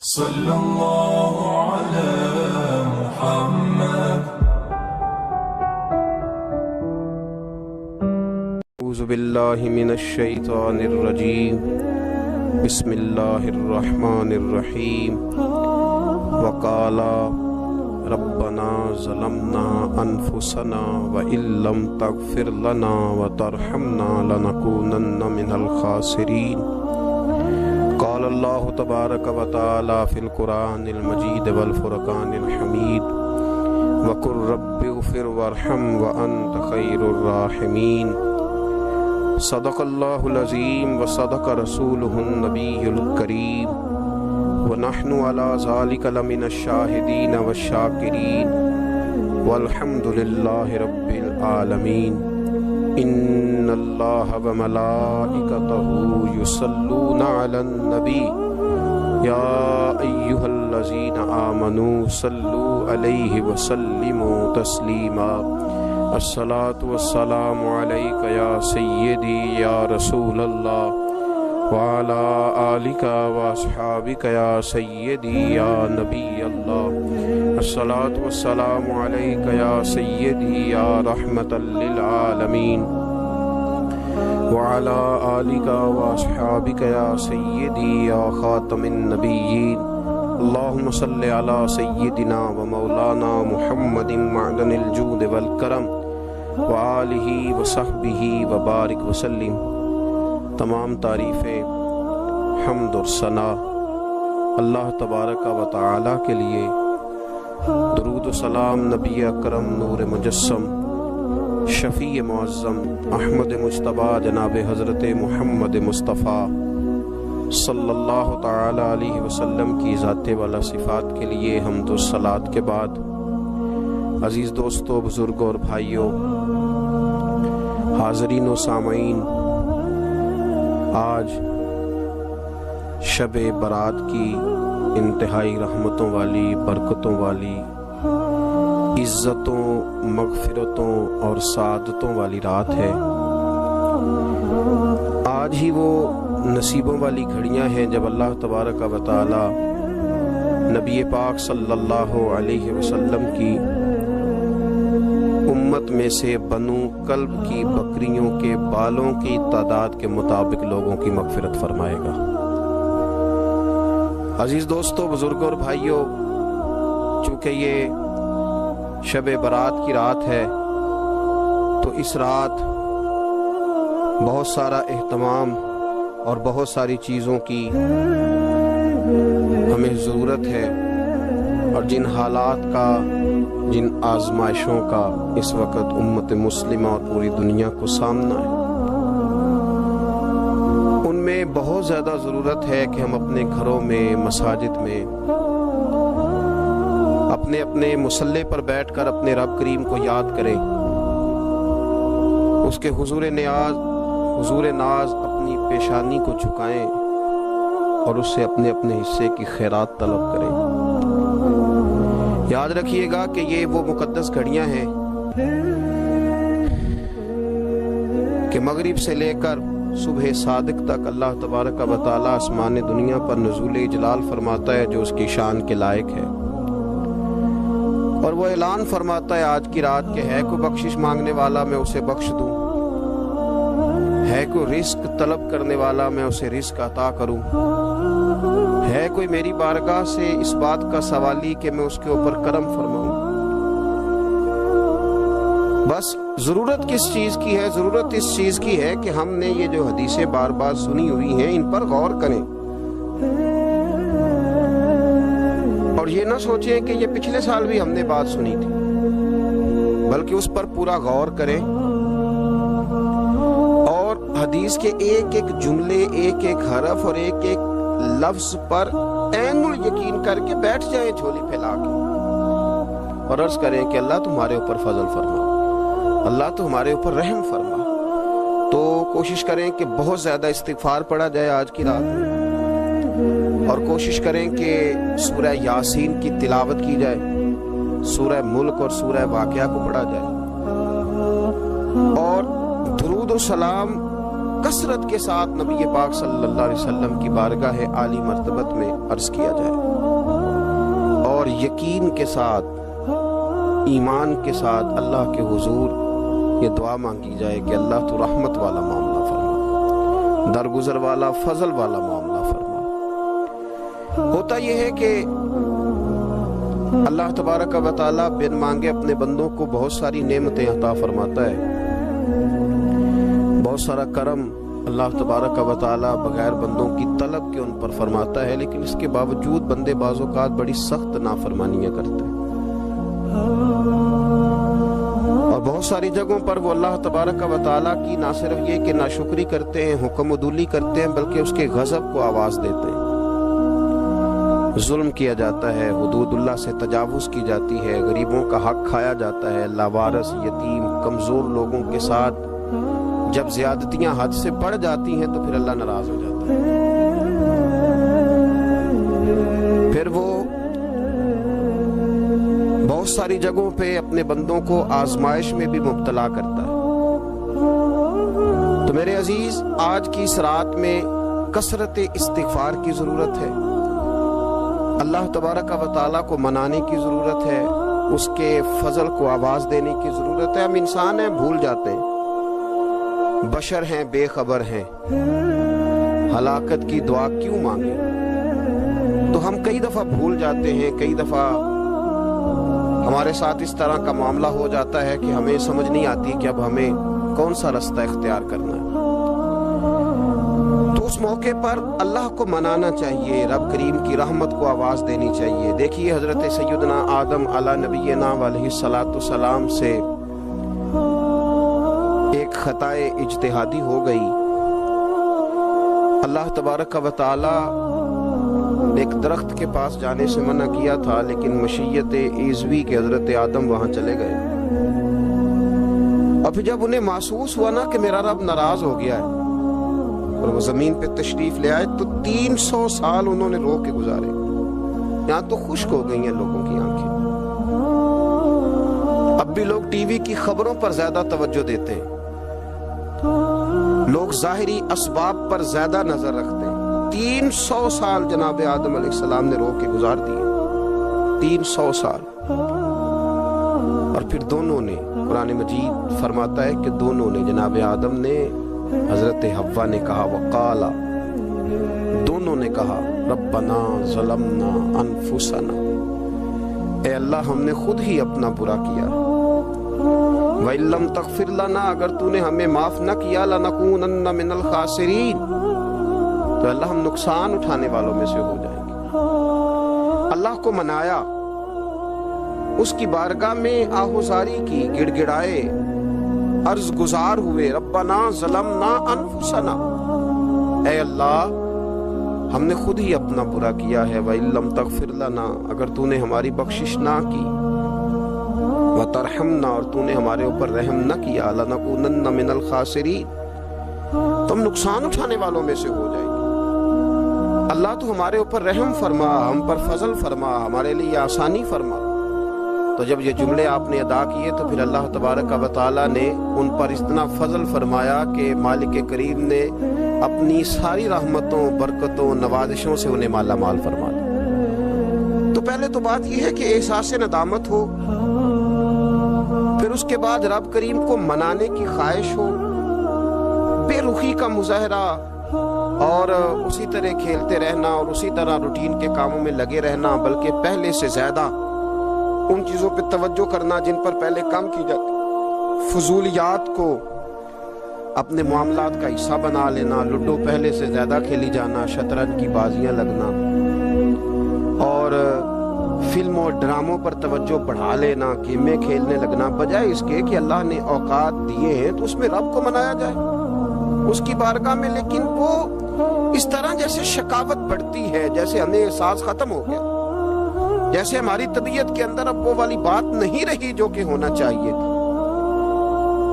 صلى الله على محمد. اعوذ باللہ من الشیطان الرجیم. بسم اللہ الرحمن الرحیم. وقال ربنا ظلمنا انفسنا وان لم تغفر لنا وترحمنا لنكونن من الخاسرین. قال اللہ تبارک و تعالی فی القرآن المجید والفرقان الحمید. وقل رب اغفر وارحم وانت خیر الراحمین. صدق اللہ العظیم وصدق رسولہ النبی الکریم. ونحن علی ذلک لمن الشاہدین والشاکرین والحمد للہ رب العالمین. ان اللہ وملائکتہ یصلون علی النبی یا ایہا الذین آمنوا صلوا علیہ وسلموا تسلیما. الصلاۃ والسلام علیک یا سیدی یا رسول اللہ وعلی آلک واصحابک یا سیدی یا نبی اللہ. الصلاۃ والسلام علیک یا سیدی یا رحمۃ للعالمین وعلی آلک واصحابک یا سیدی یا خاتم النبیین. اللہم صلی علی سیدنا و مولانا محمد معدن الجود والکرم وآلہ وصحبہ وبارک وسلم. تمام تعریفیں، حمد اور ثنا اللہ تبارک و تعالی کے لیے. درود و سلام نبی اکرم نور مجسم شفیع معظم احمد مجتبیٰ جناب حضرت محمد مصطفیٰ صلی اللہ تعالی علیہ وسلم کی ذات والا صفات کے لیے حمد و صلات کے بعد، عزیز دوستو، بزرگوں اور بھائیوں، حاضرین و سامعین، آج شب برات کی انتہائی رحمتوں والی، برکتوں والی، عزتوں، مغفرتوں اور سعادتوں والی رات ہے. آج ہی وہ نصیبوں والی گھڑیاں ہیں جب اللہ تبارک و تعالی نبی پاک صلی اللہ علیہ وسلم کی امت میں سے بنو کلب کی بکریوں کے بالوں کی تعداد کے مطابق لوگوں کی مغفرت فرمائے گا. عزیز دوستو، بزرگوں اور بھائیوں، چونکہ یہ شب برات کی رات ہے تو اس رات بہت سارا اہتمام اور بہت ساری چیزوں کی ہمیں ضرورت ہے، اور جن حالات کا، جن آزمائشوں کا اس وقت امت مسلمہ اور پوری دنیا کو سامنا ہے، ان میں بہت زیادہ ضرورت ہے کہ ہم اپنے گھروں میں، مساجد میں، اپنے اپنے مصلی پر بیٹھ کر اپنے رب کریم کو یاد کریں، اس کے حضور ناز اپنی پیشانی کو جھکائیں اور اس سے اپنے اپنے حصے کی خیرات طلب کریں. یاد رکھیے گا کہ یہ وہ مقدس گھڑیاں ہیں کہ مغرب سے لے کر صبح صادق تک اللہ تبارک و تعالی آسمان دنیا پر نزول جلال فرماتا ہے جو اس کی شان کے لائق ہے، اور وہ اعلان فرماتا ہے آج کی رات کہ ہے کوئی بخشش مانگنے والا میں اسے بخش دوں، ہے کوئی رزق طلب کرنے والا میں اسے رزق عطا کروں، ہے کوئی میری بارگاہ سے اس بات کا سوالی کہ میں اس کے اوپر کرم فرماؤں. بس ضرورت کس چیز کی ہے؟ ضرورت اس چیز کی ہے کہ ہم نے یہ جو حدیثیں بار بار سنی ہوئی ہیں ان پر غور کریں، اور یہ نہ سوچیں کہ یہ پچھلے سال بھی ہم نے بات سنی تھی، بلکہ اس پر پورا غور کریں اور حدیث کے ایک ایک جملے، ایک ایک حرف اور ایک ایک لفظ پر عین یقین کر کے بیٹھ جائیں جھولی پھیلا کے، اور عرض کریں کہ اللہ تمہارے اوپر فضل فرما، اللہ تو ہمارے اوپر رحم فرما. تو کوشش کریں کہ بہت زیادہ استغفار پڑھا جائے آج کی رات میں، اور کوشش کریں کہ سورہ یاسین کی تلاوت کی جائے، سورہ ملک اور سورہ واقعہ کو پڑھا جائے، اور درود و سلام کثرت کے ساتھ نبی پاک صلی اللہ علیہ وسلم کی بارگاہ عالی مرتبت میں عرض کیا جائے اور یقین کے ساتھ ایمان کے ساتھ اللہ کے حضور یہ دعا مانگی جائے کہ اللہ تو رحمت والا معاملہ فرما، درگزر والا فضل والا معاملہ فرما۔ ہوتا یہ ہے کہ اللہ تبارک و تعالیٰ بن مانگے اپنے بندوں کو بہت ساری نعمتیں عطا فرماتا ہے، بہت سارا کرم اللہ تبارک و تعالیٰ بغیر بندوں کی طلب کے ان پر فرماتا ہے، لیکن اس کے باوجود بندے بعض اوقات بڑی سخت نافرمانیاں کرتے ہیں، اور بہت ساری جگہوں پر وہ اللہ تبارک و تعالیٰ کی نہ صرف یہ کہ ناشکری کرتے ہیں، حکم عدولی کرتے ہیں، بلکہ اس کے غضب کو آواز دیتے ہیں۔ ظلم کیا جاتا ہے، حدود اللہ سے تجاوز کی جاتی ہے، غریبوں کا حق کھایا جاتا ہے، لاوارث، یتیم، کمزور لوگوں کے ساتھ جب زیادتیاں حد سے بڑھ جاتی ہیں تو پھر اللہ ناراض ہو جاتا ہے، پھر وہ بہت ساری جگہوں پہ اپنے بندوں کو آزمائش میں بھی مبتلا کرتا ہے۔ تو میرے عزیز، آج کی اس رات میں کثرت استغفار کی ضرورت ہے، اللہ تبارک و تعالیٰ کو منانے کی ضرورت ہے، اس کے فضل کو آواز دینے کی ضرورت ہے۔ ہم انسان ہیں، بھول جاتے ہیں، بشر ہیں، بے خبر ہیں، ہلاکت کی دعا کیوں مانگیں؟ تو ہم کئی دفعہ بھول جاتے ہیں، کئی دفعہ ہمارے ساتھ اس طرح کا معاملہ ہو جاتا ہے کہ ہمیں سمجھ نہیں آتی کہ اب ہمیں کون سا رستہ اختیار کرنا ہے۔ تو اس موقع پر اللہ کو منانا چاہیے، رب کریم کی رحمت کو آواز دینی چاہیے۔ دیکھیے حضرت سیدنا آدم علیہ نبینا علیہ السلام سے ایک خطائے اجتہادی ہو گئی، اللہ تبارک و تعالی ایک درخت کے پاس جانے سے منع کیا تھا، لیکن مشیت ایزوی کے حضرت آدم وہاں چلے گئے، اور پھر جب انہیں محسوس ہوا نا کہ میرا رب ناراض ہو گیا ہے اور وہ زمین پہ تشریف لے آئے، تو 300 سال انہوں نے رو کے گزارے، یہاں تو خشک ہو گئی ہیں لوگوں کی آنکھیں۔ اب بھی لوگ ٹی وی کی خبروں پر زیادہ توجہ دیتے ہیں، لوگ ظاہری اسباب پر زیادہ نظر رکھتے ہیں۔ 300 سال جناب آدم علیہ السلام نے رو کے گزار دیے، 300 سال، اور پھر دونوں نے، قرآن مجید فرماتا ہے کہ دونوں نے، جناب آدم نے، حضرت حوا نے کہا، وقالا، دونوں نے کہا، ربنا ظلمنا انفسنا، اے اللہ ہم نے خود ہی اپنا برا کیا، وَإِن لَّمْ تَغْفِرْ لَنَا، اگر تو نے ہمیں معاف نہ کیا، لَنَكُونَنَّ مِنَ الْخَاسِرِينَ، تو اللہ ہم نقصان اٹھانے والوں میں سے ہو جائیں گے۔ اللہ کو منایا، اس کی بارگاہ میں آہوزاری کی، گڑ گڑائے، عرض گزار ہوئے، ربنا ظلمنا انفسنا، اے اللہ ہم نے خود ہی اپنا برا کیا ہے، وَإِن لَّمْ تَغْفِرْ لَنَا، اگر تو نے ہماری بخشش نہ کی، وَتَرْحَمْنَا، اور تو نے ہمارے اوپر رحم نہ کیا، لَنَكُونَنَّ مِنَ الْخَاسِرِينَ، تم نقصان اٹھانے والوں میں سے ہو جائیں گے۔ اللہ تو ہمارے اوپر رحم فرما، ہم پر فضل فرما، ہمارے لیے آسانی فرما۔ تو جب یہ جملے آپ نے ادا کیے تو پھر اللہ تبارک و تعالیٰ نے ان پر اتنا فضل فرمایا کہ مالک کریم نے اپنی ساری رحمتوں، برکتوں، نوازشوں سے انہیں مالا مال فرما دیا۔ تو پہلے تو بات یہ ہے کہ احساس ندامت ہو، پھر اس کے بعد رب کریم کو منانے کی خواہش ہو، بے رخی کا مظاہرہ، اور اسی طرح کھیلتے رہنا اور اسی طرح روٹین کے کاموں میں لگے رہنا، بلکہ پہلے سے زیادہ ان چیزوں پہ توجہ کرنا جن پر پہلے کم کی جاتی، فضولیات کو اپنے معاملات کا حصہ بنا لینا، لوڈو پہلے سے زیادہ کھیلی جانا، شطرنج کی بازیاں لگنا، اور فلموں اور ڈراموں پر توجہ بڑھا لینا، گیمیں کھیلنے لگنا، بجائے اس کے کہ اللہ نے اوقات دیے ہیں تو اس میں رب کو منایا جائے اس کی بارگاہ میں۔ لیکن وہ اس طرح جیسے شکاوت بڑھتی ہے، جیسے ہمیں احساس ختم ہو گیا، جیسے ہماری طبیعت کے اندر اب وہ والی بات نہیں رہی جو کہ ہونا چاہیے تھی۔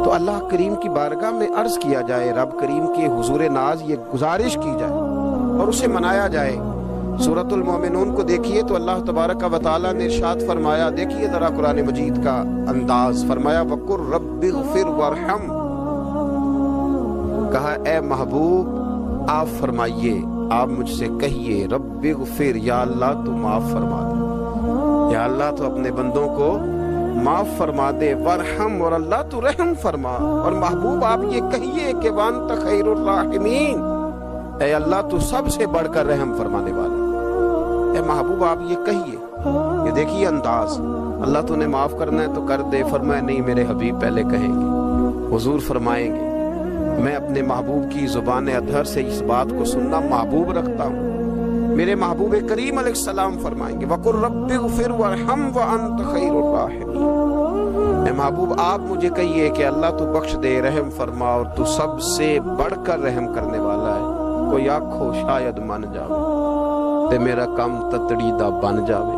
تو اللہ کریم کی بارگاہ میں عرض کیا جائے، رب کریم کے حضور ناز یہ گزارش کی جائے اور اسے منایا جائے۔ سورۃ المومنون کو دیکھیے تو اللہ تبارک و تعالیٰ نے ارشاد فرمایا، دیکھیے ذرا قرآن مجید کا انداز، فرمایا وَقُلْ رَبِّ اغْفِرْ وَارْحَمْ، کہا اے محبوب آپ فرمائیے، آپ مجھ سے کہیے رب اغفر، یا اللہ تو معاف فرما دے، یا اللہ تو اپنے بندوں کو معاف فرما دے، ورحم، اور اللہ تو رحم فرما، اور محبوب آپ یہ کہیے کہ وانت خیر الراحمین، اے اللہ تو سب سے بڑھ کر رحم فرمانے والا، اے محبوب آپ یہ کہیے۔ یہ دیکھیے انداز، اللہ تو نے معاف کرنا ہے تو کر دے، فرمائے نہیں میرے حبیب پہلے کہیں گے، حضور فرمائیں گے میں اپنے محبوب کی زبان اطہر سے اس بات کو سننا محبوب رکھتا ہوں۔ میرے محبوب کریم علیہ السلام فرمائیں گے وَقُلْ رَبِّ اغْفِرْ وَارْحَمْ وَأَنْتَ خَيْرُ الرَّاحِمِينَ، اے محبوب آپ مجھے کہیے کہ اللہ تو بخش دے، رحم فرما، اور تو سب سے بڑھ کر رحم کرنے والا ہے، کوئی آنکھو شاید من جاوے تے میرا کم تتڑی دا بن جاوے۔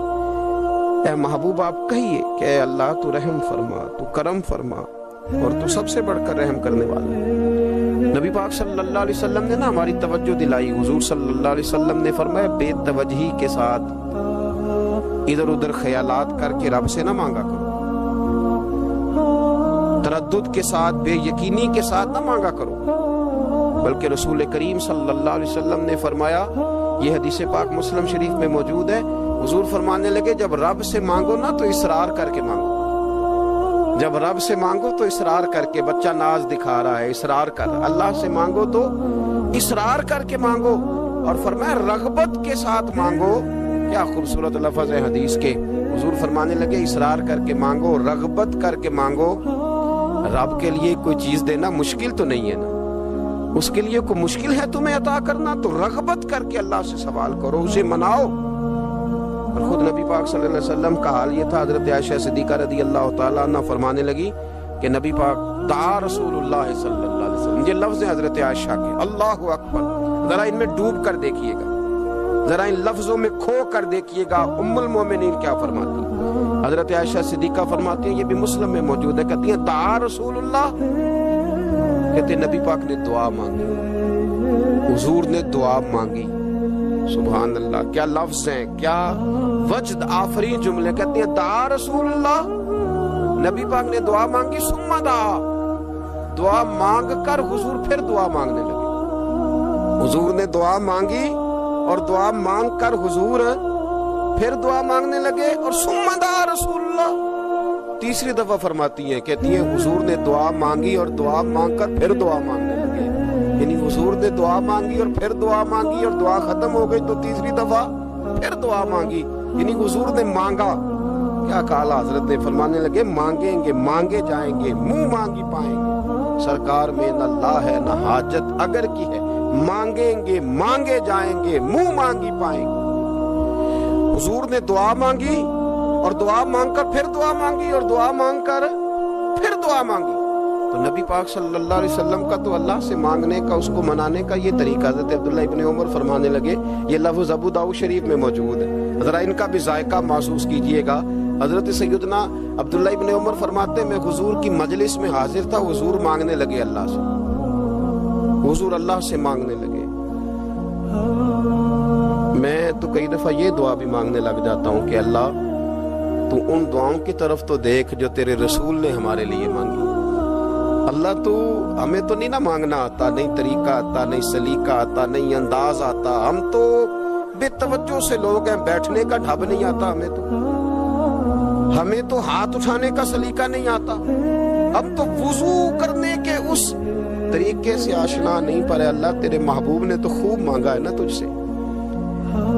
اے محبوب آپ کہیے کہ اے اللہ تو رحم فرما، تو کرم فرما، اور تو سب سے بڑھ کر رحم کرنے والا ہے۔ نبی پاک صلی اللہ علیہ وسلم نے نا ہماری توجہ دلائی، حضور صلی اللہ علیہ وسلم نے فرمایا بے توجہی کے ساتھ ادھر ادھر خیالات کر کے رب سے نہ مانگا کرو، تردد کے ساتھ بے یقینی کے ساتھ نہ مانگا کرو، بلکہ رسول کریم صلی اللہ علیہ وسلم نے فرمایا، یہ حدیث پاک مسلم شریف میں موجود ہے، حضور فرمانے لگے جب رب سے مانگو نا تو اصرار کر کے مانگو، جب رب سے مانگو تو اصرار کر کے، بچہ ناز دکھا رہا ہے اصرار کر، اللہ سے مانگو تو اصرار کر کے مانگو، اور فرمایا رغبت کے ساتھ مانگو۔ کیا خوبصورت لفظ ہے حدیث کے، حضور فرمانے لگے اصرار کر کے مانگو، رغبت کر کے مانگو۔ رب کے لیے کوئی چیز دینا مشکل تو نہیں ہے نا، اس کے لیے کوئی مشکل ہے تمہیں عطا کرنا، تو رغبت کر کے اللہ سے سوال کرو، اسے مناؤ۔ اور خود نبی پاک صلی اللہ علیہ وسلم کا حال یہ تھا، حضرت عائشہ صدیقہ رضی اللہ تعالیٰ عنہ فرمانے لگی کہ نبی پاک دعا رسول اللہ صلی اللہ علیہ وسلم، یہ لفظ ہے حضرت عائشہ کے، اللہ اکبر، ذرا ان میں ڈوب کر دیکھیے گا، ذرا ان لفظوں میں کھو کر دیکھیے گا، ام المومنین کیا فرماتی ہیں۔ حضرت عائشہ صدیقہ فرماتی ہیں، یہ بھی مسلم میں موجود ہے، کہتی ہیں دعا رسول اللہ، کہتے ہیں نبی پاک نے دعا مانگی، حضور نے دعا مانگی، سبحان اللہ، کیا لفظ ہیں، کیا وجد آفری جملے، کہتے ہیں دعا رسول اللہ، نبی پاک نے دعا مانگی، ثم دعا، دعا مانگ کر حضور پھر دعا مانگنے لگے، حضور نے دعا مانگی اور دعا مانگ کر حضور پھر دعا مانگنے لگے، اور ثم دعا رسول اللہ، تیسری دفعہ فرماتی ہیں، کہتی ہیں حضور نے دعا مانگی اور دعا مانگ کر پھر دعا مانگنے لگے، یعنی حضور نے دعا مانگی اور پھر دعا مانگی، اور دعا ختم ہو گئی تو تیسری دفعہ پھر دعا مانگی، یعنی حضور نے مانگا۔ کیا کہا حضرت نے، فرمانے لگے مانگیں گے مانگے جائیں گے، منہ مانگی پائیں گے، سرکار میں نہ لا ہے نہ حاجت اگر کی ہے، مانگیں گے مانگے جائیں گے، منہ مانگی پائیں گے۔ حضور نے دعا مانگی اور دعا مانگ کر پھر دعا مانگی، اور دعا مانگ کر پھر دعا مانگی، تو نبی پاک صلی اللہ علیہ وسلم کا تو اللہ سے مانگنے کا، اس کو منانے کا یہ طریقہ، حضرت عبداللہ ابن عمر فرمانے لگے، یہ لفظ ابو داؤد شریف میں موجود ہے، ذرا ان کا بھی ذائقہ محسوس کیجئے گا۔ حضرت سیدنا عبداللہ ابن عمر فرماتے ہیں میں حضور کی مجلس میں حاضر تھا، حضور مانگنے لگے اللہ سے، حضور اللہ سے مانگنے لگے۔ میں تو کئی دفعہ یہ دعا بھی مانگنے لگ جاتا ہوں کہ اللہ تو ان دعاؤں کی طرف تو دیکھ جو تیرے رسول نے ہمارے لیے مانگی، اللہ تو ہمیں تو نہیں نہ مانگنا آتا، نہیں طریقہ آتا، نہیں سلیقہ آتا، نہیں انداز آتا، ہم تو بے توجہ سے لوگ ہیں، بیٹھنے کا ڈھب نہیں آتا، ہمیں تو ہاتھ اٹھانے کا سلیقہ نہیں آتا، ہم تو وضو کرنے کے اس طریقے سے آشنا نہیں، پر اللہ تیرے محبوب نے تو خوب مانگا ہے نا تجھ سے،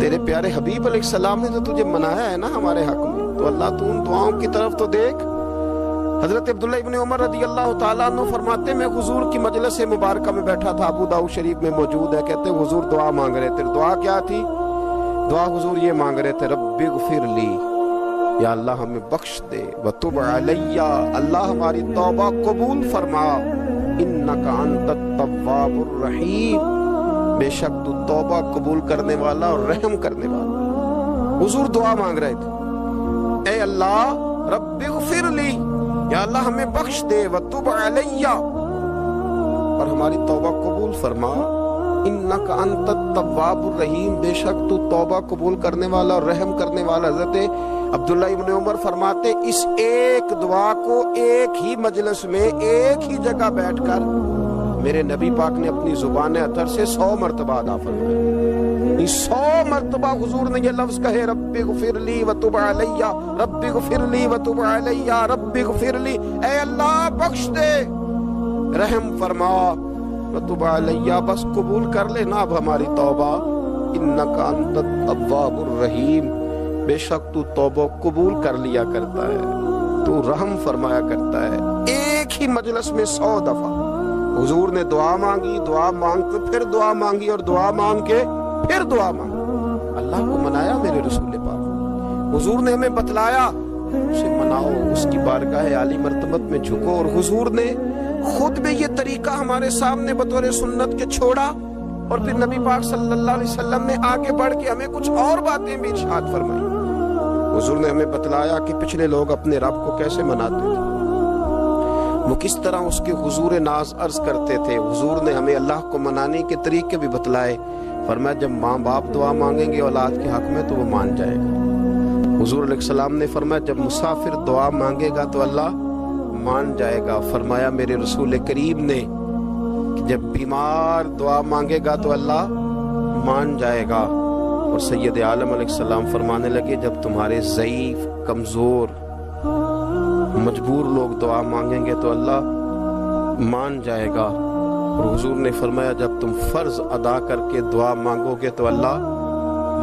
تیرے پیارے حبیب علیہ السلام نے تو تجھے منایا ہے نا ہمارے حق میں، تو اللہ تو ان دعاؤں کی طرف تو دیکھ۔ حضرت عبداللہ ابن عمر رضی اللہ تعالیٰ عنہ فرماتے میں حضور کی مجلس مبارکہ میں بیٹھا تھا، ابو داؤد شریف میں موجود ہے، کہتے حضور دعا مانگ رہے تھے، دعا کیا تھی؟ دعا حضور یہ مانگ رہے تھے رب اغفر لی، یا اللہ ہمیں بخش دے، وتب علی، اللہ ہماری توبہ قبول فرما، انک انت التواب الرحیم، بے شک تو توبہ قبول کرنے والا اور رحم کرنے والا۔ حضور دعا مانگ رہے تھے، اے اللہ رب اغفر لی، یا اللہ ہمیں بخش دے، وتب علی، اور ہماری توبہ قبول فرما، انک انت التواب الرحیم، بے شک تو توبہ قبول کرنے والا اور رحم کرنے والا۔ حضرت عبداللہ ابن عمر فرماتے اس ایک دعا کو ایک ہی مجلس میں ایک ہی جگہ بیٹھ کر میرے نبی پاک نے اپنی زبان اطہر سے 100 مرتبہ ادا فرمایا. 100 مرتبہ حضور نے یہ لفظ کہے رب اغفر لی وتب علی، رب اغفر لی وتب علی، رب اغفر لی، اے اللہ بخش دے، رحم فرما، وتب علی، بس قبول کر لے نا اب ہماری توبہ، انک انت التواب الرحیم، بے شک تو توبہ قبول کر لیا کرتا ہے، تو رحم فرمایا کرتا ہے. ایک ہی مجلس میں 100 دفعہ حضور نے دعا مانگی، دعا مانگ کے پھر دعا مانگی، اور دعا مانگ کے پھر دعا مانگی. اللہ کو منایا میرے رسول پاک، حضور نے ہمیں بتلایا اسے مناؤ، اس کی بارگاہ عالی مرتبت میں جھکو. اور حضور نے خود بھی یہ طریقہ ہمارے سامنے بطور سنت کے چھوڑا، اور پھر نبی پاک صلی اللہ علیہ وسلم نے آگے بڑھ کے ہمیں کچھ اور باتیں بھی ارشاد فرمائی. حضور نے ہمیں بتلایا کہ پچھلے لوگ اپنے رب کو کیسے مناتے تھے، وہ کس طرح اس کے حضور ناز عرض کرتے تھے. حضور نے ہمیں اللہ کو منانے کے طریقے بھی بتلائے. فرمایا جب ماں باپ دعا مانگیں گے اولاد کے حق میں تو وہ مان جائے گا. حضور علیہ السلام نے فرمایا جب مسافر دعا مانگے گا تو اللہ مان جائے گا. فرمایا میرے رسول کریم نے کہ جب بیمار دعا مانگے گا تو اللہ مان جائے گا. اور سید عالم علیہ السلام فرمانے لگے جب تمہارے ضعیف، کمزور، مجبور لوگ دعا مانگیں گے تو اللہ مان جائے گا. اور حضور نے فرمایا جب تم فرض ادا کر کے دعا مانگو گے تو اللہ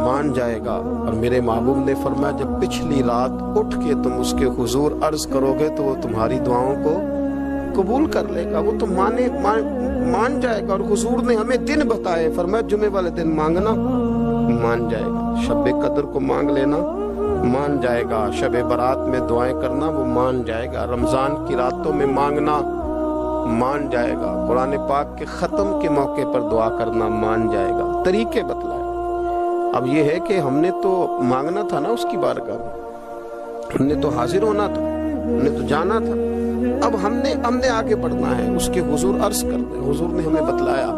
مان جائے گا. اور میرے محبوب نے فرمایا جب پچھلی رات اٹھ کے تم اس کے حضور عرض کرو گے تو وہ تمہاری دعاؤں کو قبول کر لے گا، وہ تو مان جائے گا. اور حضور نے ہمیں دن بتائے، فرمایا جمعے والے دن مانگنا مان جائے گا، شب قدر کو مانگ لینا مان جائے گا، شب برات میں دعائیں کرنا وہ مان جائے گا، رمضان کی راتوں میں مانگنا مان جائے گا، قرآن پاک کے ختم کے موقع پر دعا کرنا مان جائے گا. طریقے بتلائے. اب یہ ہے کہ ہم نے تو مانگنا تھا نا اس کی بارگاہ میں، ہم نے تو حاضر ہونا تھا، ہم نے تو جانا تھا. اب ہم نے آگے بڑھنا ہے، اس کے حضور عرض کر دیں. حضور نے ہمیں بتلایا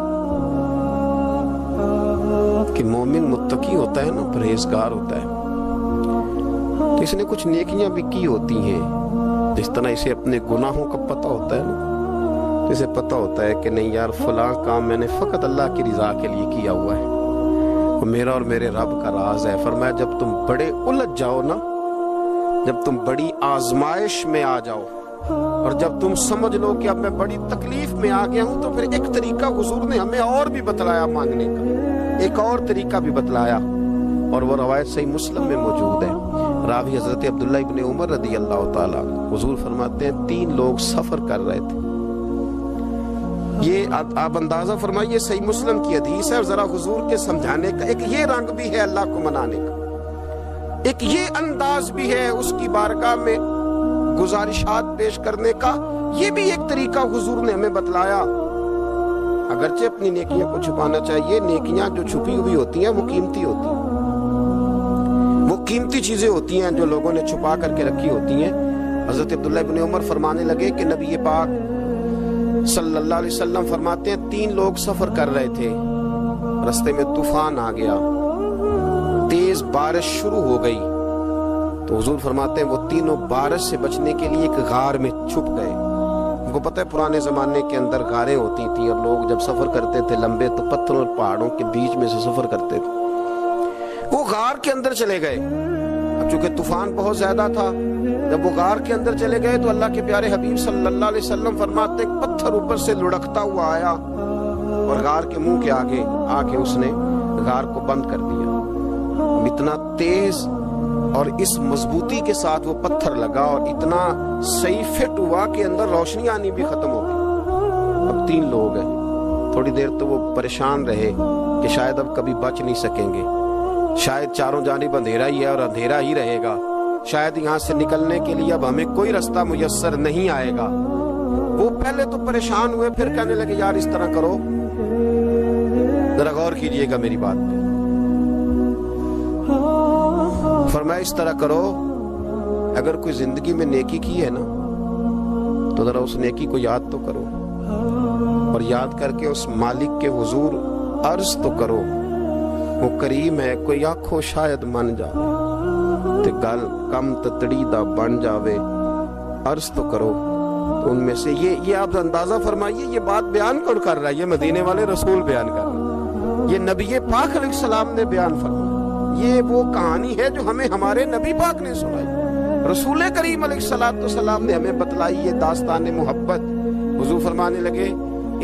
کہ مومن متقی ہوتا ہے نا، پرہیزگار ہوتا ہے، تو اس نے کچھ نیکیاں بھی کی ہوتی ہیں. جس طرح اسے اپنے گناہوں کا پتہ ہوتا ہے نا، تو اسے پتہ ہوتا ہے کہ نہیں یار فلاں کام میں نے فقط اللہ کی رضا کے لیے کیا ہوا ہے، وہ میرا اور میرے رب کا راز ہے. فرمایا جب تم بڑے الجھ جاؤ نا، جب تم بڑی آزمائش میں آ جاؤ، اور جب تم سمجھ لو کہ اب میں بڑی تکلیف میں آ گیا ہوں، تو پھر ایک طریقہ حضور نے ہمیں اور بھی بتلایا مانگنے کا، ایک اور طریقہ بھی بتلایا، اور وہ روایت صحیح مسلم میں موجود ہے. راوی حضرت عبداللہ ابن عمر رضی اللہ تعالیٰ. حضور فرماتے ہیں 3 لوگ سفر کر رہے تھے. یہ آپ اندازہ فرمائیے صحیح مسلم کی حدیث ہے، اور ذرا حضور کے سمجھانے کا ایک یہ رنگ بھی ہے اللہ کو منانے کا، ایک یہ انداز بھی ہے اس کی بارگاہ میں گزارشات پیش کرنے کا. یہ بھی ایک طریقہ حضور نے ہمیں بتلایا. اگرچہ اپنی نیکیاں کو چھپانا چاہیے، نیکیاں جو چھپی ہوئی ہوتی ہیں وہ قیمتی ہوتی ہیں، وہ قیمتی چیزیں ہوتی ہیں جو لوگوں نے چھپا کر کے رکھی ہوتی ہیں. حضرت عبداللہ ابن عمر فرمانے لگے کہ نبی پاک صلی اللہ علیہ وسلم فرماتے ہیں 3 لوگ سفر کر رہے تھے، رستے میں طوفان آ گیا، تیز بارش شروع ہو گئی، تو حضور فرماتے ہیں وہ تینوں بارش سے بچنے کے لیے ایک غار میں چھپ گئے. ان کو پتہ ہے پرانے زمانے کے اندر غاریں ہوتی تھیں، اور لوگ جب سفر کرتے تھے لمبے تو پتھروں اور پہاڑوں کے بیچ میں سے سفر کرتے تھے. وہ غار کے اندر چلے گئے. اب چونکہ طوفان بہت زیادہ تھا، جب وہ غار کے اندر چلے گئے تو اللہ کے پیارے حبیب صلی اللہ علیہ وسلم فرماتے ہیں پتھر اوپر سے لڑکتا ہوا آیا اور غار کے منہ کے آگے آ کے اس نے غار کو بند کر دیا. اتنا تیز اور اس مضبوطی کے ساتھ وہ پتھر لگا اور اتنا صحیح فٹ ہوا کہ اندر روشنی آنی بھی ختم ہو گئی. اب 3 لوگ ہیں. تھوڑی دیر تو وہ پریشان رہے کہ شاید اب کبھی بچ نہیں سکیں گے، شاید چاروں جانب اندھیرا ہی ہے اور اندھیرا ہی رہے گا، شاید یہاں سے نکلنے کے لیے اب ہمیں کوئی رستہ میسر نہیں آئے گا. وہ پہلے تو پریشان ہوئے، پھر کہنے لگے یار اس طرح کرو، ذرا غور کیجئے گا میری بات پہ. فرمایا اس طرح کرو، اگر کوئی زندگی میں نیکی کی ہے نا تو ذرا اس نیکی کو یاد تو کرو، اور یاد کر کے اس مالک کے حضور عرض تو کرو. وہ کریم ہے، کوئی آنکھوں شاید من جاوے تے گل کم تتڑی دا بن جاوے. عرض تو کرو تو ان میں سے یہ آپ اندازہ فرمائیے یہ بات بیان کون کر رہا ہے؟ یہ مدینے والے رسول بیان کر رہے ہیں، یہ نبی پاک علیہ السلام نے بیان فرمایا۔ یہ وہ کہانی ہے جو ہمیں ہمارے نبی پاک نے سنائی، رسول کریم علیہ السلام نے ہمیں بتلائی، یہ داستان محبت۔ حضور فرمانے لگے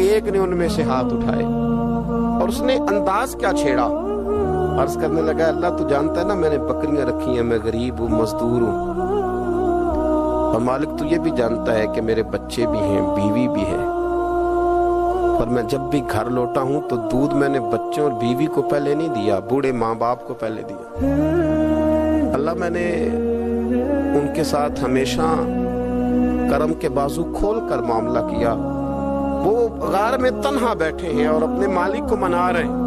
ایک نے ان میں سے ہاتھ اٹھائے اور اس نے انداز کیا چھیڑا، عرض کرنے لگا اللہ تو جانتا ہے نا میں نے بکریاں رکھی ہیں، میں غریب ہوں، مزدور ہوں، اور مالک تو یہ بھی جانتا ہے کہ میرے بچے بھی ہیں، بیوی بھی ہے، پر میں جب بھی گھر لوٹا ہوں تو دودھ میں نے بچوں اور بیوی کو پہلے نہیں دیا، بوڑھے ماں باپ کو پہلے دیا۔ اللہ میں نے ان کے ساتھ ہمیشہ کرم کے بازو کھول کر معاملہ کیا، وہ غار میں تنہا بیٹھے ہیں اور اپنے مالک کو منا رہے ہیں۔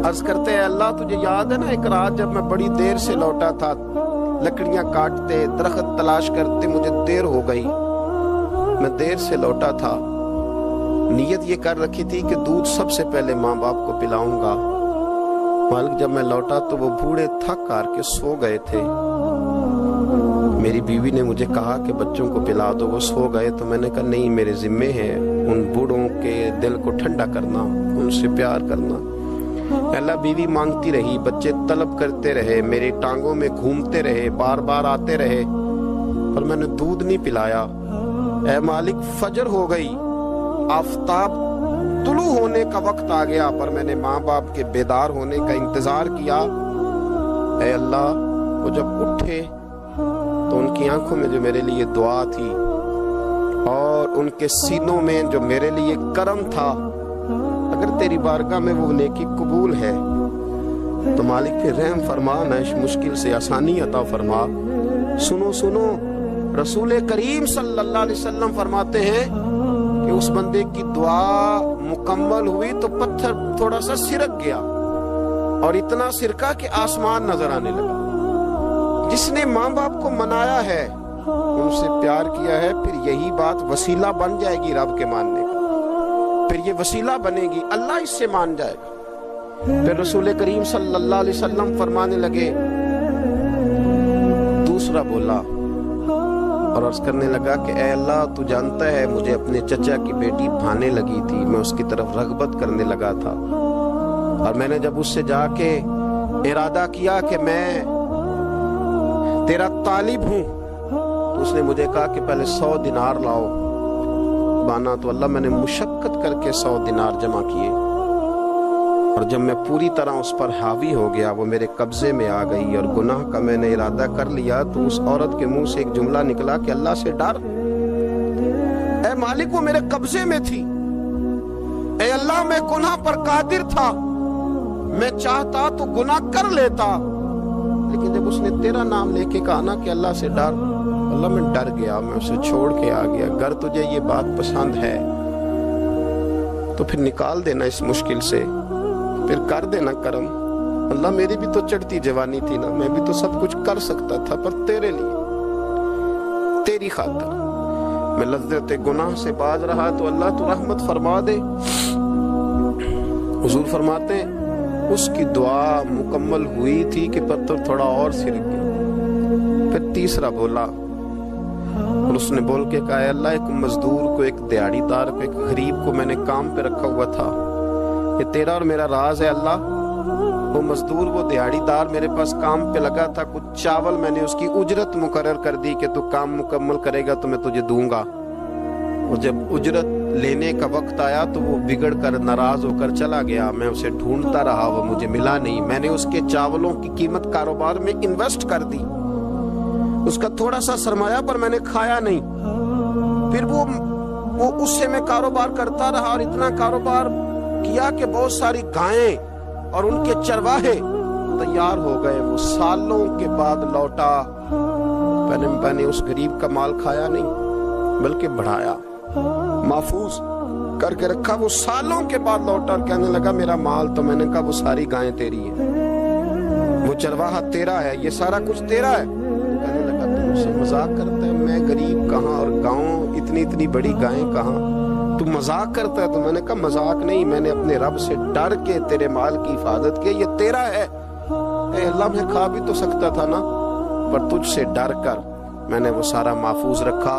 عرض کرتے ہیں اللہ تجھے یاد ہے نا ایک رات جب میں بڑی دیر سے لوٹا تھا، لکڑیاں کاٹتے، درخت تلاش کرتے، مجھے دیر ہو گئی، میں دیر سے لوٹا تھا، نیت یہ کر رکھی تھی کہ دودھ سب سے پہلے ماں باپ کو پلاؤں گا، مالک جب میں لوٹا تو وہ بوڑھے تھک کر کے سو گئے تھے، میری بیوی نے مجھے کہا کہ بچوں کو پلا دو، وہ سو گئے، تو میں نے کہا نہیں میرے ذمے ہیں ان بوڑھوں کے دل کو ٹھنڈا کرنا، ان سے پیار کرنا۔ اللہ بیوی مانگتی رہی، بچے طلب کرتے رہے، میری ٹانگوں میں گھومتے رہے، بار بار آتے رہے، پر میں نے دودھ نہیں پلایا۔ اے مالک فجر ہو گئی، آفتاب طلوع ہونے کا وقت آ گیا، پر میں نے ماں باپ کے بیدار ہونے کا انتظار کیا۔ اے اللہ وہ جب اٹھے تو ان کی آنکھوں میں جو میرے لیے دعا تھی اور ان کے سینوں میں جو میرے لیے کرم تھا، اگر تیری بارگاہ میں وہ نیکی قبول ہے تو مالک پہ رحم فرما، نہ اس مشکل سے آسانی عطا فرما۔ سنو سنو، رسول کریم صلی اللہ علیہ وسلم فرماتے ہیں کہ اس بندے کی دعا مکمل ہوئی تو پتھر تھوڑا سا سرک گیا اور اتنا سرکا کہ آسمان نظر آنے لگا۔ جس نے ماں باپ کو منایا ہے، ان سے پیار کیا ہے، پھر یہی بات وسیلہ بن جائے گی رب کے ماننے کا، پھر یہ وسیلہ بنے گی، اللہ اس سے مان جائے گا۔ پھر رسول کریم صلی اللہ علیہ وسلم فرمانے لگے، دوسرا بولا اور عرض کرنے لگا کہ اے اللہ تو جانتا ہے مجھے اپنے چچا کی بیٹی بھانے لگی تھی، میں اس کی طرف رغبت کرنے لگا تھا، اور میں نے جب اس سے جا کے ارادہ کیا کہ میں تیرا طالب ہوں، تو اس نے مجھے کہا کہ پہلے 100 دینار لاؤ بانا، تو اللہ میں نے مشقت کر کے 100 دینار جمع کیے، اور جب میں پوری طرح اس پر حاوی ہو گیا، وہ میرے قبضے میں آ گئی اور گناہ کا میں نے ارادہ کر لیا، تو اس عورت کے منہ سے ایک جملہ نکلا کہ اللہ سے ڈر۔ اے مالک وہ میرے قبضے میں تھی، اے اللہ میں گناہ پر قادر تھا، میں چاہتا تو گناہ کر لیتا، لیکن جب اس نے تیرا نام لے کے کہا نا کہ اللہ سے ڈر، اللہ میں ڈر گیا، میں اسے چھوڑ کے آ گیا۔ اگر تجھے یہ بات پسند ہے تو پھر نکال دینا اس مشکل سے، پھر کر دینا کرم۔ اللہ میری بھی تو چڑھتی جوانی تھی نا، میں بھی تو سب کچھ کر سکتا تھا، پر تیرے لیے، تیری خاطر میں لذت گناہ سے باز رہا، تو اللہ تو رحمت فرما دے۔ حضور فرماتے ہیں اس کی دعا مکمل ہوئی تھی کہ پتھر تھوڑا اور سرک گیا۔ پھر تیسرا بولا اور اس نے بول کے کہا، اے اللہ ایک مزدور کو، ایک دیہڑی دار کو، ایک غریب کو میں نے کام پہ رکھا ہوا تھا، یہ تیرا اور میرا راز ہے اللہ۔ وہ مزدور، وہ دیہڑی دار میرے پاس کام پہ لگا تھا، کچھ چاول میں نے اس کی اجرت مقرر کر دی کہ تو کام مکمل کرے گا تو میں تجھے دوں گا، اور جب اجرت لینے کا وقت آیا تو وہ بگڑ کر ناراض ہو کر چلا گیا، میں اسے ڈھونڈتا رہا، وہ مجھے ملا نہیں، میں نے اس کے چاولوں کی قیمت کاروبار میں انویسٹ کر دی، اس کا تھوڑا سا سرمایہ پر میں نے کھایا نہیں، پھر وہ اس سے میں کاروبار کرتا رہا اور اتنا کاروبار کیا کہ بہت ساری گائیں اور ان کے چرواہے تیار ہو گئے، وہ سالوں کے بعد لوٹا، میں نے اس غریب کا مال کھایا نہیں بلکہ بڑھایا، محفوظ کر کے رکھا، وہ سالوں کے بعد لوٹا اور کہنے لگا میرا مال، تو میں نے کہا وہ ساری گائیں تیری ہیں، وہ چرواہا تیرا ہے، یہ سارا کچھ تیرا ہے۔ کہنے لگا تم مجھ سے مذاق کرتا ہے، میں غریب کہاں اور گاؤں اتنی بڑی گائیں کہاں، تو مذاق کرتا ہے؟ تو میں نے کہا مذاق نہیں، میں نے اپنے رب سے ڈر کے تیرے مال کی حفاظت کی، یہ تیرا ہے۔ اے اللہ میں کھا بھی تو سکتا تھا نا، پر تجھ سے ڈر کر میں نے وہ سارا محفوظ رکھا،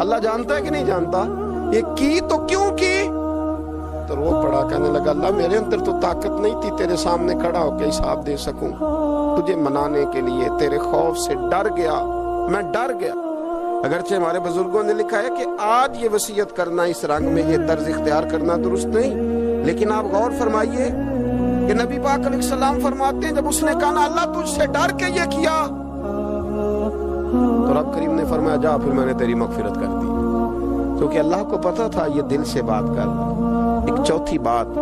اللہ جانتا ہے کہ نہیں جانتا؟ یہ کی تو کیوں کی؟ تو رو پڑا، کہنے لگا اللہ میرے اندر تو طاقت نہیں تھی تیرے سامنے کھڑا ہو کے حساب دے سکوں، تجھے منانے کے لیے تیرے خوف سے ڈر گیا، میں ڈر گیا۔ اگرچہ ہمارے بزرگوں نے لکھا ہے کہ آج یہ وصیت کرنا اس رنگ میں، یہ طرز اختیار کرنا درست نہیں، لیکن آپ غور فرمائیے کہ نبی پاک علیہ السلام فرماتے ہیں جب اس نے کہا نا اللہ تجھ سے ڈر کے یہ کیا، تو رب کریم نے فرمایا جا پھر میں نے تیری مغفرت کر دی، کیونکہ اللہ کو پتا تھا یہ دل سے بات کر رہا۔ ایک چوتھی بات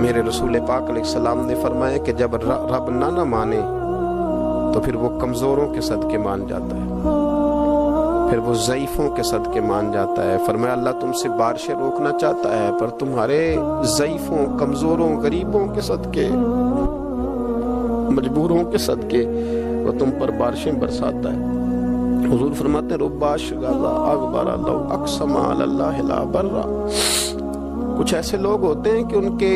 میرے رسول پاک علیہ السلام نے فرمایا کہ جب رب نہ مانے تو پھر وہ کمزوروں کے صدقے مان جاتا ہے، پھر وہ ضعیفوں کے صدقے مان جاتا ہے۔ فرمایا اللہ تم سے بارشیں روکنا چاہتا ہے پر تمہارے ضعیفوں، کمزوروں، غریبوں کے صدقے، مجبوروں کے صدقے وہ تم پر بارشیں برساتا ہے۔ حضور فرماتے ہیں رب اشغالا اغبر لو اقسم علی اللہ لا برا۔ کچھ ایسے لوگ ہوتے ہیں کہ ان کے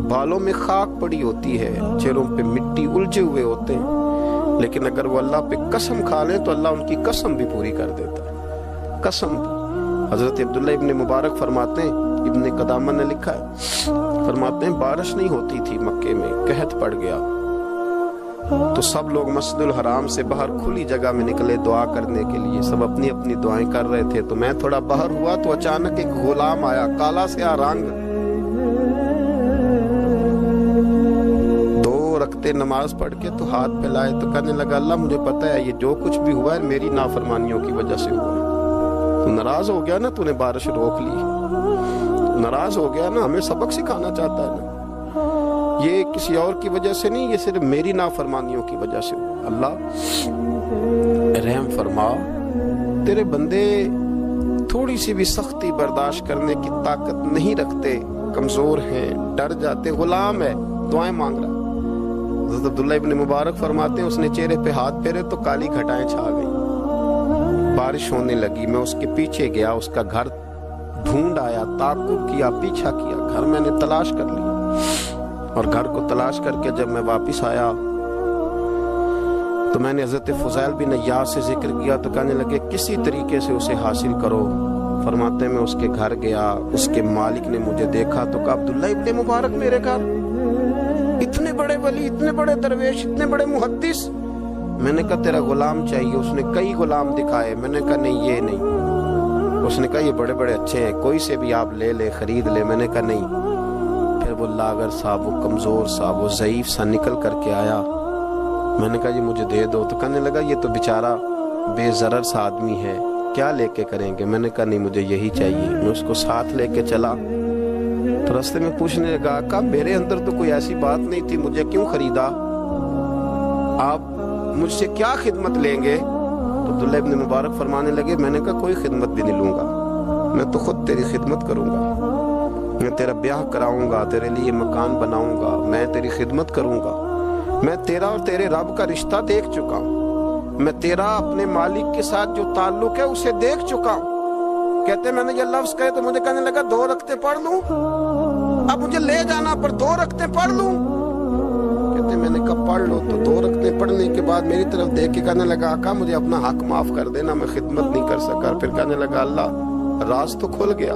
بالوں میں خاک پڑی ہوتی ہے، چہروں پہ مٹی الجھے ہوئے ہوتے ہیں، لیکن اگر وہ اللہ پہ قسم کھا لیں تو اللہ ان کی قسم بھی پوری کر دیتا ہے، قسم بھی۔ حضرت عبداللہ ابن مبارک فرماتے ہیں، ابن قدامہ نے لکھا ہے، فرماتے ہیں بارش نہیں ہوتی تھی مکے میں، قحط پڑ گیا تو سب لوگ مسجد الحرام سے باہر کھلی جگہ میں نکلے دعا کرنے کے لیے، سب اپنی اپنی دعائیں کر رہے تھے، تو میں تھوڑا باہر ہوا تو اچانک ایک غلام آیا، کالا سیاہ رنگ، 2 رکعتیں نماز پڑھ کے تو ہاتھ پھیلائے تو کہنے لگا اللہ مجھے پتا ہے یہ جو کچھ بھی ہوا ہے میری نافرمانیوں کی وجہ سے ہوا ہے، تو ناراض ہو گیا نا، تو نے بارش روک لی، ناراض ہو گیا نا، ہمیں سبق سکھانا چاہتا ہے نا، یہ کسی اور کی وجہ سے نہیں، یہ صرف میری نافرمانیوں کی وجہ سے ہوا۔ اللہ رحم فرما، تیرے بندے تھوڑی سی بھی سختی برداشت کرنے کی طاقت نہیں رکھتے، کمزور ہیں، ڈر جاتے، غلام ہے، دعائیں مانگ رہا۔ حضرت عبداللہ ابن مبارک فرماتے ہیں اس نے چہرے پہ ہاتھ پھیرے تو کالی گھٹائیں چھا گئی، بارش ہونے لگی، میں اس کے پیچھے گیا، اس کا گھر ڈھونڈ آیا، تعقب کیا، پیچھا کیا، گھر میں نے تلاش کر لیا، اور گھر کو تلاش کر کے جب میں واپس آیا تو میں نے حضرت فضیل بن عیاض سے ذکر کیا تو کہنے لگے کسی طریقے سے اسے حاصل کرو۔ فرماتے ہیں میں اس کے گھر گیا، اس کے مالک نے مجھے دیکھا تو کہا عبداللہ ابن مبارک میرے گھر، اتنے بڑے ولی، اتنے بڑے درویش، اتنے بڑے محدث۔ میں نے کہا تیرا غلام چاہیے، اس نے کئی غلام دکھائے، میں نے کہا نہیں یہ نہیں، اس نے کہا یہ بڑے بڑے اچھے ہیں، کوئی سے بھی آپ لے لے، خرید لے، میں نے کہا نہیں۔ پھر وہ لاغر صاحب، وہ کمزور صاحب، وہ ضعیف سا نکل کر کے آیا، میں نے کہا یہ مجھے دے دو، تو کہنے لگا یہ تو بیچارہ بے ضرر سا آدمی ہے، کیا لے کے کریں گے؟ میں نے کہا نہیں مجھے یہی چاہیے۔ میں اس کو ساتھ لے کے چلا تو راستے میں پوچھنے لگا آقا میرے اندر تو کوئی ایسی بات نہیں تھی، مجھے کیوں خریدا؟ آپ مجھ سے کیا خدمت لیں گے؟ تو عبداللہ ابن مبارک فرمانے لگے میں نے کہا کوئی خدمت بھی نہیں لوں گا، میں تو خود تیری خدمت کروں گا، میں تیرا بیاہ کراؤں گا، تیرے لیے مکان بناؤں گا، میں تیری خدمت کروں گا، میں تیرا اور تیرے رب کا رشتہ دیکھ چکا ہوں، میں تیرا اپنے مالک کے ساتھ جو تعلق ہے اسے دیکھ چکا ہوں۔ کہتے میں نے یہ لفظ کہے تو مجھے کہنے لگا 2 رکعتیں پڑھ لوں، اب مجھے لے جانا پر 2 رکعتیں پڑھ لوں؟ کہتے میں نے کہا پڑھ لو، تو 2 رکعتیں پڑھنے کے بعد میری طرف دیکھ کے کہنے لگا آقا مجھے اپنا حق معاف کر دینا، میں خدمت نہیں کر سکا۔ پھر کہنے لگا اللہ راز تو کھل گیا،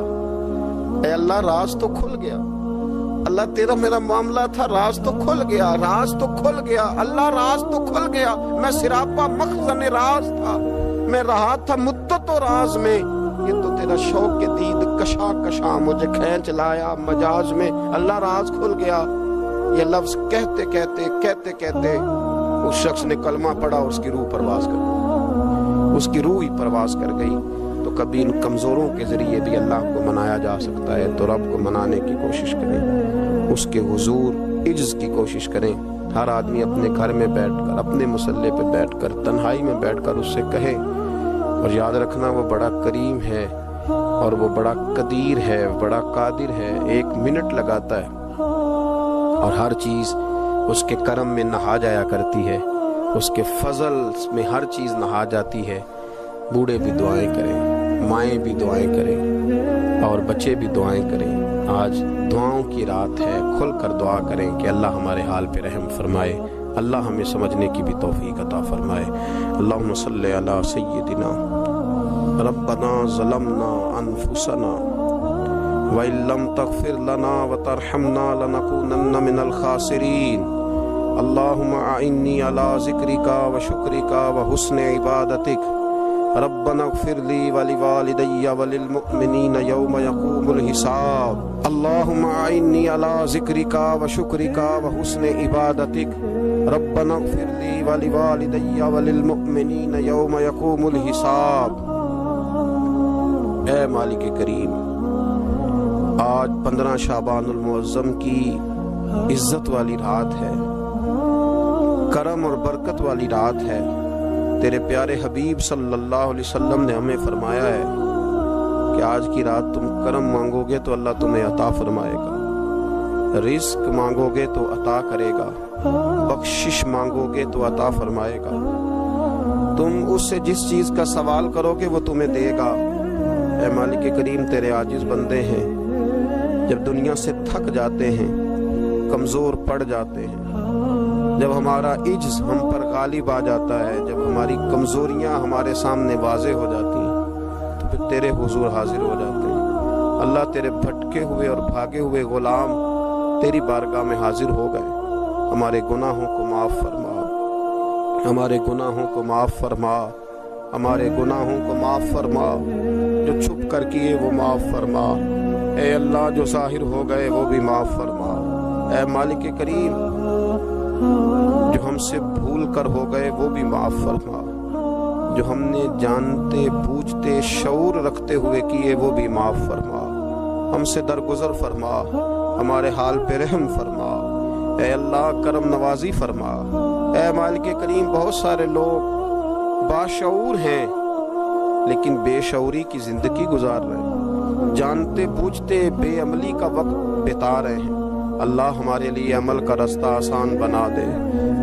اے اللہ راز تو کھل گیا، اللہ تیرا میرا معاملہ تھا، راز تو کھل گیا، راز تو کھل گیا، اللہ راز تو کھل گیا، میں سراپا مخزن راز تھا، میں رہا تھا مدت و راز میں، یہ تو تیرا شوق کے دید کشا کشا مجھے کھینچ لایا مجاز میں، اللہ راز کھل گیا۔ یہ لفظ کہتے کہتے کہتے کہتے اس شخص نے کلمہ پڑھا اور اس کی روح پرواز کر گئی، اس کی روح ہی پرواز کر گئی۔ تو کبھی ان کمزوروں کے ذریعے بھی اللہ کو منایا جا سکتا ہے، تو رب کو منانے کی کوشش کریں، اس کے حضور عجز کی کوشش کریں۔ ہر آدمی اپنے گھر میں بیٹھ کر، اپنے مصلے پہ بیٹھ کر، تنہائی میں بیٹھ کر اس سے کہے، اور یاد رکھنا وہ بڑا کریم ہے اور وہ بڑا قدیر ہے، بڑا قادر ہے، 1 منٹ لگاتا ہے اور ہر چیز اس کے کرم میں نہا جایا کرتی ہے، اس کے فضل میں ہر چیز نہا جاتی ہے۔ بوڑھے بھی دعائیں کریں، مائیں بھی دعائیں کریں اور بچے بھی دعائیں کریں۔ آج دعاؤں کی رات ہے، کھل کر دعا کریں کہ اللہ ہمارے حال پہ رحم فرمائے، اللہ ہمیں سمجھنے کی بھی توفیق عطا فرمائے۔ اللہم صلی علی سیدنا ربنا ظلمنا انفسنا وان لم تغفر لنا وترحمنا لنكونن من الخاسرین اللهم اعنی علی ذکرک وشکرک وحسن عبادتک ربنا اغفر لی ولوالدی وللمؤمنین یوم یقوم الحساب اللهم اعنی علی ذکرک وشکرک وحسن عبادتک ربنا اغفر لی ولوالدی وللمؤمنین یوم یقوم الحساب۔ اے مالک کریم، آج 15 شعبان المعظم کی عزت والی رات ہے، کرم اور برکت والی رات ہے۔ تیرے پیارے حبیب صلی اللہ علیہ وسلم نے ہمیں فرمایا ہے کہ آج کی رات تم کرم مانگو گے تو اللہ تمہیں عطا فرمائے گا، رزق مانگو گے تو عطا کرے گا، بخشش مانگو گے تو عطا فرمائے گا، تم اس سے جس چیز کا سوال کرو گے وہ تمہیں دے گا۔ اے مالک کریم، تیرے عاجز بندے ہیں، جب دنیا سے تھک جاتے ہیں، کمزور پڑ جاتے ہیں، جب ہمارا عجز ہم پر غالب آ جاتا ہے، جب ہماری کمزوریاں ہمارے سامنے واضح ہو جاتی ہیں، تو پھر تیرے حضور حاضر ہو جاتے ہیں۔ اللہ، تیرے بھٹکے ہوئے اور بھاگے ہوئے غلام تیری بارگاہ میں حاضر ہو گئے۔ ہمارے گناہوں کو معاف فرما، ہمارے گناہوں کو معاف فرما، ہمارے گناہوں کو معاف فرما، جو چھپ کر کیے وہ معاف فرما، اے اللہ جو ظاہر ہو گئے وہ بھی معاف فرما۔ اے مالک کریم، جو ہم سے بھول کر ہو گئے وہ بھی معاف فرما، جو ہم نے جانتے بوجھتے شعور رکھتے ہوئے کیے وہ بھی معاف فرما، ہم سے درگزر فرما، ہمارے حال پہ رحم فرما، اے اللہ کرم نوازی فرما۔ اے مالک کریم، بہت سارے لوگ باشعور ہیں لیکن بے شعوری کی زندگی گزار رہے ہیں، جانتے بوجھتے بے عملی کا وقت بتا رہے ہیں۔ اللہ ہمارے لیے عمل کا رستہ آسان بنا دے۔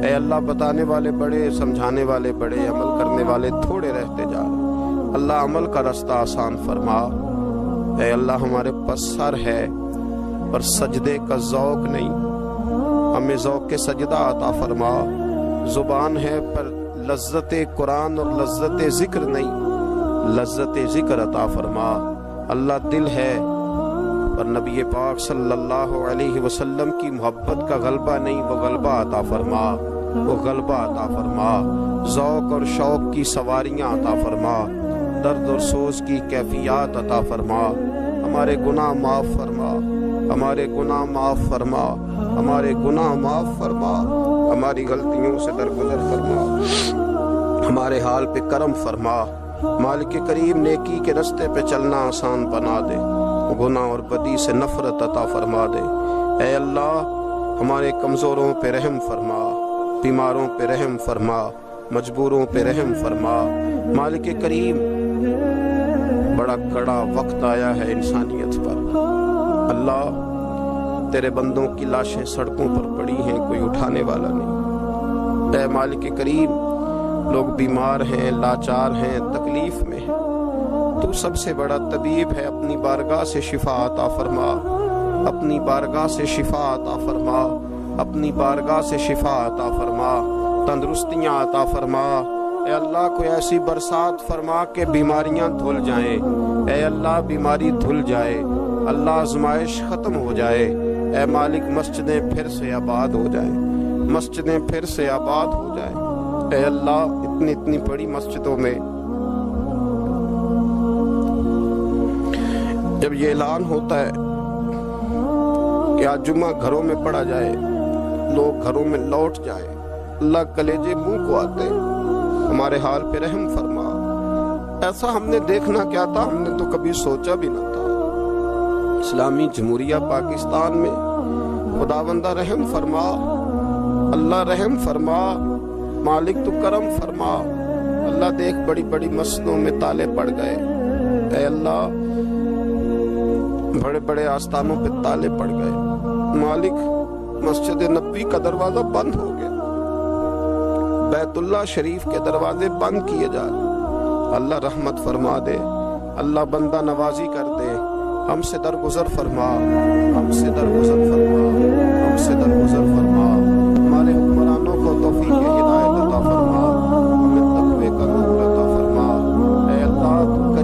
اے اللہ، بتانے والے بڑے، سمجھانے والے بڑے، عمل کرنے والے تھوڑے رہتے جا رہے۔ اللہ عمل کا رستہ آسان فرما۔ اے اللہ، ہمارے پاس سر ہے پر سجدے کا ذوق نہیں، ہمیں ذوق کے سجدہ عطا فرما۔ زبان ہے پر لذت قرآن اور لذت ذکر نہیں، لذت ذکر عطا فرما۔ اللہ، دل ہے پر نبی پاک صلی اللہ علیہ وسلم کی محبت کا غلبہ نہیں، وہ غلبہ عطا فرما، وہ غلبہ عطا فرما۔ ذوق اور شوق کی سواریاں عطا فرما، درد اور سوز کی کیفیات عطا فرما۔ ہمارے گناہ معاف فرما، ہمارے گناہ معاف فرما، ہمارے گناہ معاف فرما، ہماری غلطیوں سے درگزر فرما، ہمارے حال پہ کرم فرما۔ مالک کریم، نیکی کے رستے پہ چلنا آسان بنا دے، گناہ اور بدی سے نفرت عطا فرما دے۔ اے اللہ، ہمارے کمزوروں پہ رحم فرما، بیماروں پہ رحم فرما، مجبوروں پہ رحم فرما۔ مالک کریم، بڑا کڑا وقت آیا ہے انسانیت پر۔ اللہ، تیرے بندوں کی لاشیں سڑکوں پر پڑی ہیں، کوئی اٹھانے والا نہیں۔ اے مالک کریم، لوگ بیمار ہیں، لاچار ہیں، تکلیف میں ہیں، تو سب سے بڑا طبیب ہے، اپنی بارگاہ سے شفا عطا فرما، اپنی بارگاہ سے شفا عطا فرما، اپنی بارگاہ سے شفا عطا فرما، تندرستیاں عطا فرما۔ اے اللہ، کوئی ایسی برسات فرما کہ بیماریاں دھل جائیں، اے اللہ بیماری دھل جائے، اللہ آزمائش ختم ہو جائے۔ اے مالک، مسجدیں پھر سے آباد ہو جائیں، مسجدیں پھر سے آباد ہو جائیں۔ اے اللہ، اتنی بڑی مسجدوں میں جب یہ اعلان ہوتا ہے کہ آج جمعہ گھروں میں پڑھا جائے، لوگ گھروں میں لوٹ جائے، اللہ کلیجے منہ کو آتے، ہمارے حال پہ رحم فرما۔ ایسا ہم نے دیکھنا کیا تھا، ہم نے تو کبھی سوچا بھی نہ تھا۔ اسلامی جمہوریہ پاکستان میں خداوندہ رحم فرما، اللہ رحم فرما، مالک تو کرم فرما۔ اللہ، دیکھ بڑی بڑی مسجدوں میں تالے پڑ گئے، اے اللہ بڑے بڑے آستانوں پہ تالے پڑ گئے۔ مالک، مسجد نبوی کا دروازہ بند ہو گیا، بیت اللہ شریف کے دروازے بند کیے جا رہے۔ اللہ رحمت فرما دے، اللہ بندہ نوازی کر دے، ہم سے درگزر فرما، ہم سے درگزر فرما، ہم سے درگزر فرما۔ ہمارے حکمرانوں کو توفیق ہدایت عطا فرما، ہمیں تقوی کا نور عطا فرما۔ اے اللہ، تو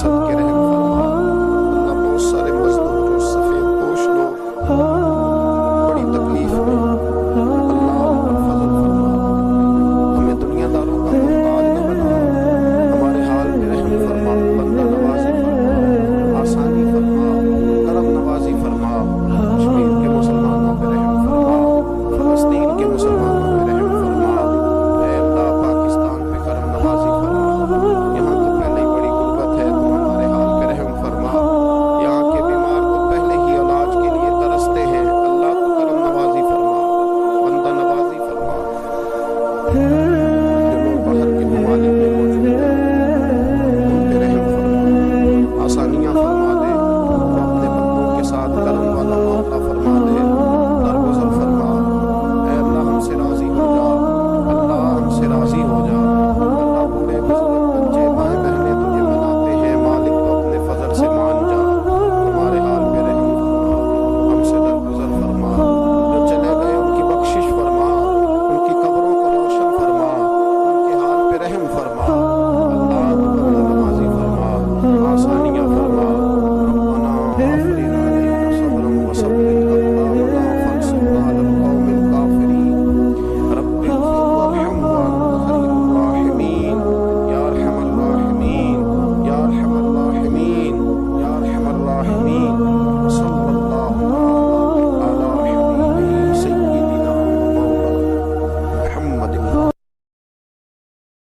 صدقے